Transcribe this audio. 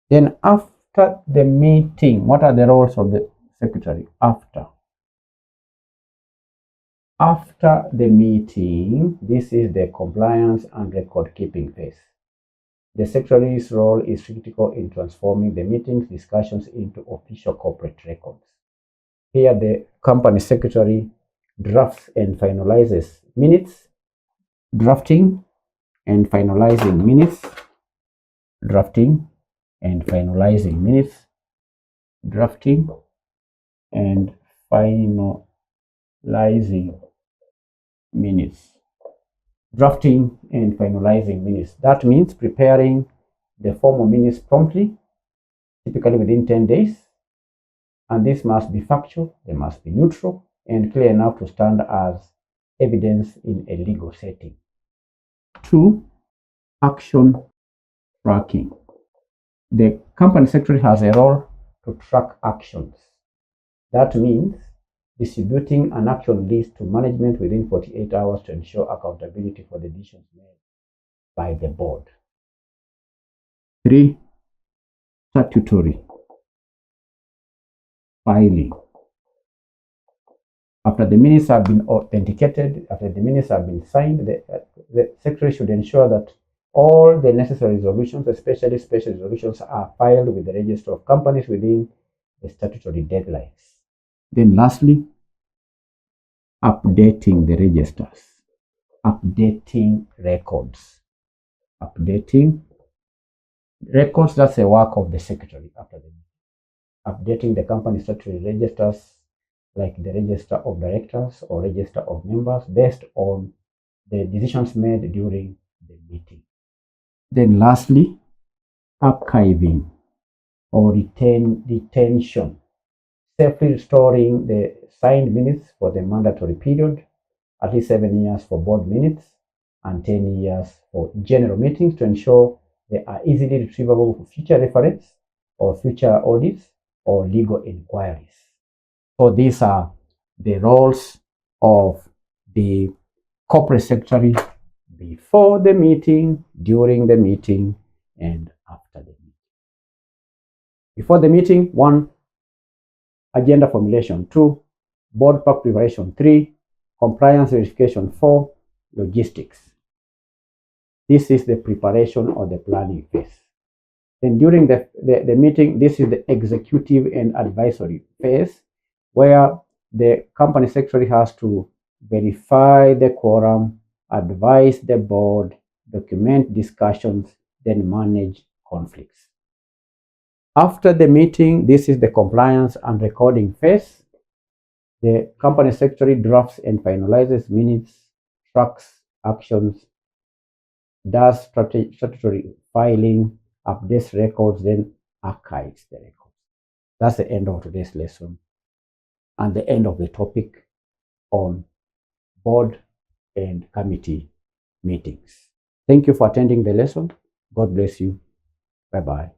Then after the meeting, what are the roles of the secretary after? After the meeting, this is the compliance and record keeping phase. The secretary's role is critical in transforming the meetings discussions into official corporate records. Here, the company secretary drafts and finalizes minutes, drafting and finalizing minutes, drafting and finalizing minutes, drafting and finalizing minutes. Drafting and finalizing minutes. That means preparing the formal minutes promptly, typically within 10 days. And this must be factual, they must be neutral, and clear enough to stand as evidence in a legal setting. 2. Action tracking. The company secretary has a role to track actions. That means distributing an action list to management within 48 hours to ensure accountability for the decisions made by the board. 3. Statutory filing. After the minutes have been authenticated, after the minutes have been signed, the secretary should ensure that all the necessary resolutions, especially special resolutions, are filed with the register of companies within the statutory deadlines. Then lastly, updating the registers, updating records. Updating records, that's the work of the secretary after the meeting. Updating the company statutory registers like the register of directors or register of members based on the decisions made during the meeting. Then lastly, archiving or retention, safely restoring the signed minutes for the mandatory period, at least 7 years for board minutes and 10 years for general meetings to ensure they are easily retrievable for future reference or future audits or legal inquiries. So these are the roles of the corporate secretary before the meeting, during the meeting, and after the meeting. Before the meeting, 1. Agenda formulation. 2. Board pack preparation. 3. Compliance verification. 4. Logistics. This is the preparation or the planning phase. Then during the meeting, this is the executive and advisory phase, where the company secretary has to verify the quorum, advise the board, document discussions, then manage conflicts. After the meeting, this is the compliance and recording phase. The company secretary drafts and finalizes minutes, tracks actions, does statutory filing, updates records, then archives the records. That's the end of today's lesson and the end of the topic on board and committee meetings. Thank you for attending the lesson. God bless you. Bye-bye.